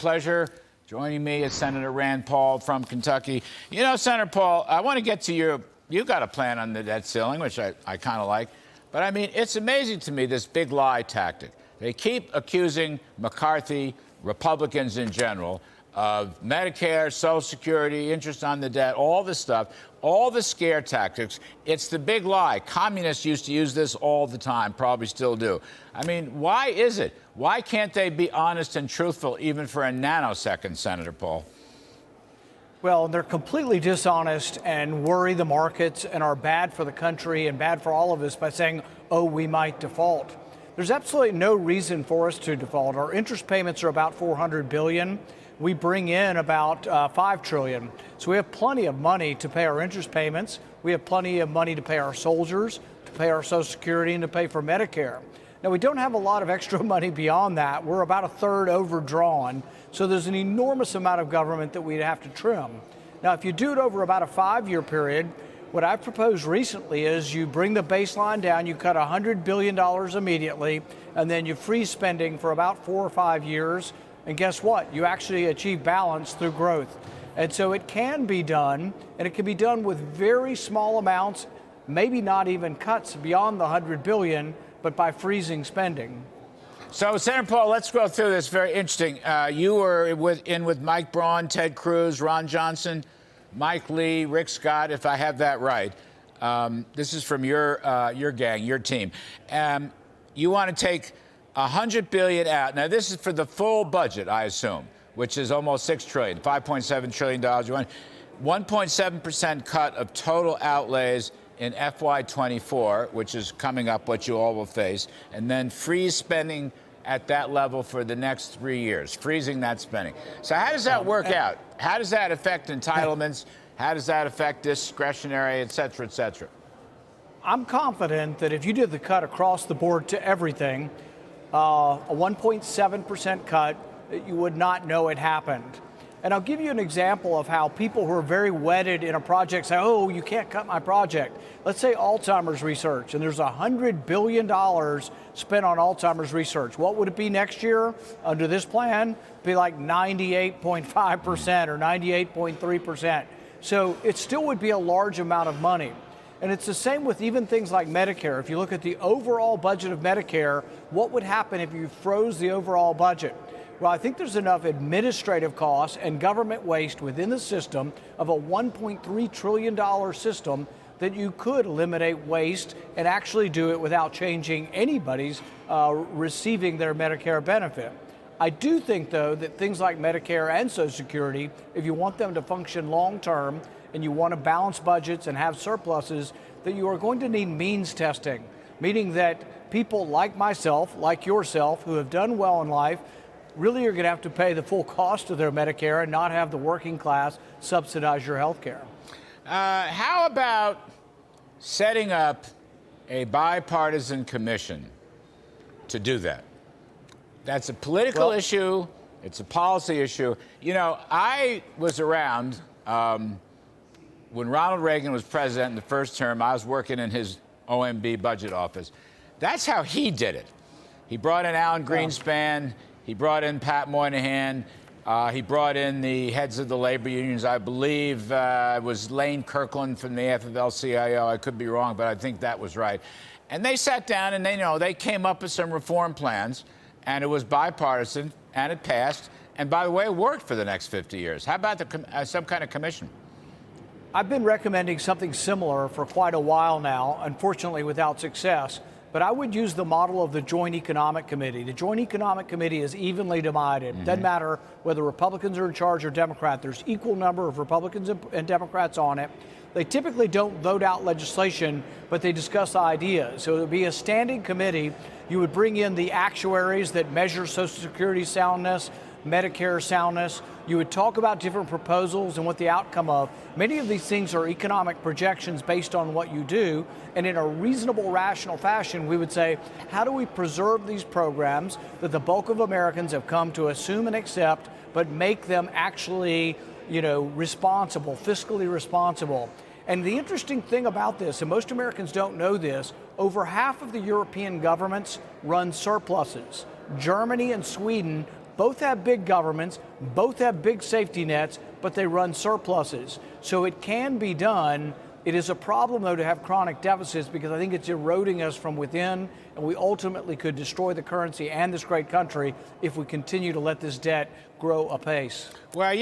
pleasure. Joining me is Senator Rand Paul from Kentucky. You know, Senator Paul, I want to get to you. You got a plan on the debt ceiling, which I kind of like. But I mean, it's amazing to me, this big lie tactic. They keep accusing McCarthy, Republicans in general, of Medicare, Social Security, interest on the debt, all this stuff, all the scare tactics. It's the big lie. Communists used to use this all the time, probably still do. I mean, why is it? Why can't they be honest and truthful even for a nanosecond, Senator Paul? Well, they're completely dishonest and worry the markets and are bad for the country and bad for all of us by saying, oh, we might default. There's absolutely no reason for us to default. Our interest payments are about $400 billion. We bring in about $5 trillion. So we have plenty of money to pay our interest payments. We have plenty of money to pay our soldiers, to pay our Social Security, and to pay for Medicare. Now, we don't have a lot of extra money beyond that. We're about a third overdrawn. So there's an enormous amount of government that we'd have to trim. Now, if you do it over about a 5-year period, what I've proposed recently is you bring the baseline down, you cut $100 billion immediately, and then you freeze spending for about 4 or 5 years. And guess what? You actually achieve balance through growth. And so it can be done, and it can be done with very small amounts, maybe not even cuts beyond the $100 billion, but by freezing spending. So, Senator Paul, let's go through this. Very interesting. You were with Mike Braun, Ted Cruz, Ron Johnson, Mike Lee, Rick Scott, if I have that right. This is from your gang, your team. You want to take $100 billion out. Now, this is for the full budget, I assume, which is almost $6 trillion, $5.7 trillion. You want 1.7% cut of total outlays in FY24, which is coming up, what you all will face, and then freeze spending at that level for the next 3 years, freezing that spending. So how does that work out? How does that affect entitlements? How does that affect discretionary, et cetera, et cetera? I'm confident that if you did the cut across the board to everything, a 1.7% cut, you would not know it happened. And I'll give you an example of how people who are very wedded in a project say, oh, you can't cut my project. Let's say Alzheimer's research, and there's $100 billion spent on Alzheimer's research. What would it be next year under this plan? It'd be like 98.5% or 98.3%. So it still would be a large amount of money. And it's the same with even things like Medicare. If you look at the overall budget of Medicare, what would happen if you froze the overall budget? Well, I think there's enough administrative costs and government waste within the system of a $1.3 trillion system that you could eliminate waste and actually do it without changing anybody's receiving their Medicare benefit. I do think, though, that things like Medicare and Social Security, if you want them to function long term and you want to balance budgets and have surpluses, that you are going to need means testing, meaning that people like myself, like yourself, who have done well in life, really are going to have to pay the full cost of their Medicare and not have the working class subsidize your health care. How about setting up a bipartisan commission to do that? That's a political issue. It's a policy issue. You know, I was around when Ronald Reagan was president in the first term. I was working in his OMB budget office. That's how he did it. He brought in Alan Greenspan. He brought in Pat Moynihan. He brought in the heads of the labor unions. I believe it was Lane Kirkland from the AFL-CIO. I could be wrong, but I think that was right. And they sat down and they came up with some reform plans, and it was bipartisan, and it passed. And by the way, it worked for the next 50 years. How about some kind of commission? I've been recommending something similar for quite a while now, unfortunately without success. But I would use the model of the Joint Economic Committee. The Joint Economic Committee is evenly divided. It doesn't matter whether Republicans are in charge or Democrat. There's equal number of Republicans and Democrats on it. They typically don't vote out legislation, but they discuss ideas. So it would be a standing committee. You would bring in the actuaries that measure Social Security soundness, Medicare soundness. You would talk about different proposals and what the outcome of. Many of these things are economic projections based on what you do. And in a reasonable, rational fashion, we would say, how do we preserve these programs that the bulk of Americans have come to assume and accept, but make them actually, responsible, fiscally responsible? And the interesting thing about this, and most Americans don't know this, over half of the European governments run surpluses. Germany and Sweden both have big governments, both have big safety nets, but they run surpluses. So it can be done. It is a problem, though, to have chronic deficits because I think it's eroding us from within, and we ultimately could destroy the currency and this great country if we continue to let this debt grow apace. Well,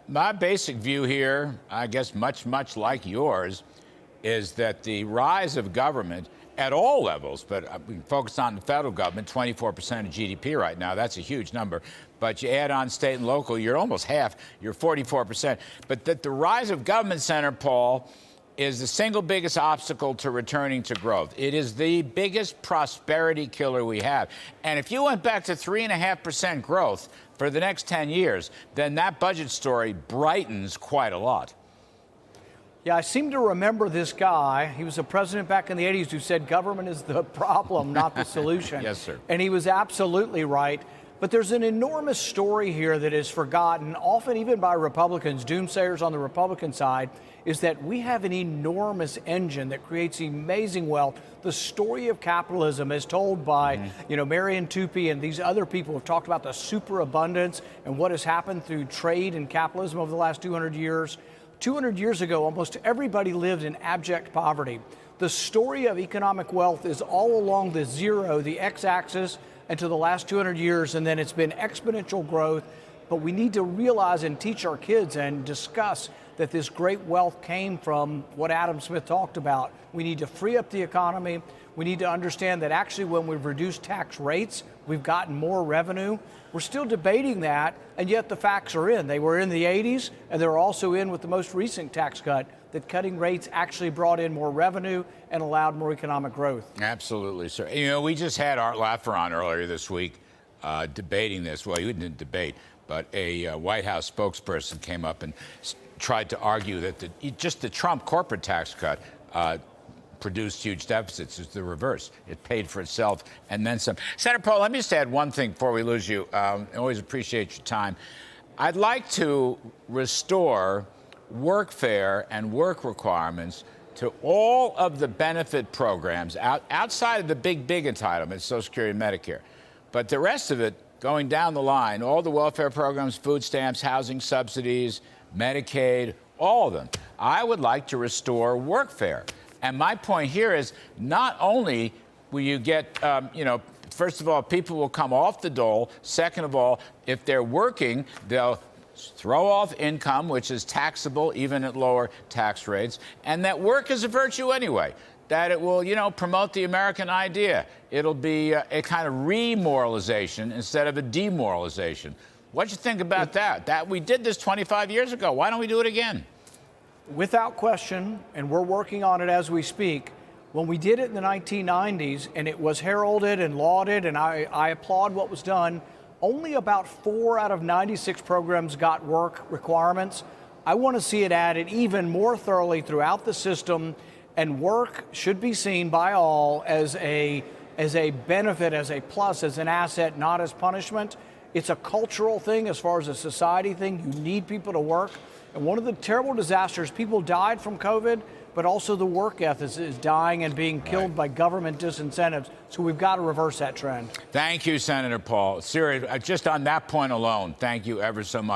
my basic view here, I guess much like yours, is that the rise of government at all levels, but we can focus on the federal government, 24% of GDP right now. That's a huge number. But you add on state and local, you're almost half, you're 44%. But that the rise of government, Senator Paul, is the single biggest obstacle to returning to growth. It is the biggest prosperity killer we have. And if you went back to 3.5% growth for the next 10 years, then that budget story brightens quite a lot. Yeah, I seem to remember this guy. He was a president back in the 80s who said government is the problem, not the solution. Yes, sir. And he was absolutely right. But there's an enormous story here that is forgotten, often even by Republicans, doomsayers on the Republican side, is that we have an enormous engine that creates amazing wealth. The story of capitalism is told by, Marion Tupy and these other people who have talked about the superabundance and what has happened through trade and capitalism over the last 200 years. 200 years ago, almost everybody lived in abject poverty. The story of economic wealth is all along the zero, the x-axis, and to the last 200 years, and then it's been exponential growth. But we need to realize and teach our kids and discuss that this great wealth came from what Adam Smith talked about. We need to free up the economy. We need to understand that actually when we've reduced tax rates, we've gotten more revenue. We're still debating that, and yet the facts are in. They were in the 80s, and they're also in with the most recent tax cut, that cutting rates actually brought in more revenue and allowed more economic growth. Absolutely, sir. We just had Art Laffer on earlier this week debating this. Well, he didn't debate, but a White House spokesperson came up and tried to argue that just the Trump corporate tax cut produced huge deficits. It's the reverse. It paid for itself and then some. Senator Paul, let me just add one thing before we lose you. I always appreciate your time. I'd like to restore workfare and work requirements to all of the benefit programs outside of the big entitlements, Social Security and Medicare. But the rest of it, going down the line, all the welfare programs, food stamps, housing subsidies, Medicaid, all of them. I would like to restore workfare. And my point here is not only will you get, first of all, people will come off the dole. Second of all, if they're working, they'll throw off income, which is taxable even at lower tax rates. And that work is a virtue anyway, that it will, promote the American idea. It'll be a kind of remoralization instead of a demoralization. What do you think about that? We did this 25 years ago. Why don't we do it again? Without question, and we're working on it as we speak. When we did it in the 1990s, and it was heralded and lauded, and I applaud what was done, only about 4 out of 96 programs got work requirements. I want to see it added even more thoroughly throughout the system, and work should be seen by all as a benefit, as a plus, as an asset, not as punishment. It's a cultural thing as far as a society thing. You need people to work. And one of the terrible disasters, people died from COVID, but also the work ethic is dying and being killed by government disincentives. So we've got to reverse that trend. Thank you, Senator Paul. Seriously, just on that point alone, thank you ever so much.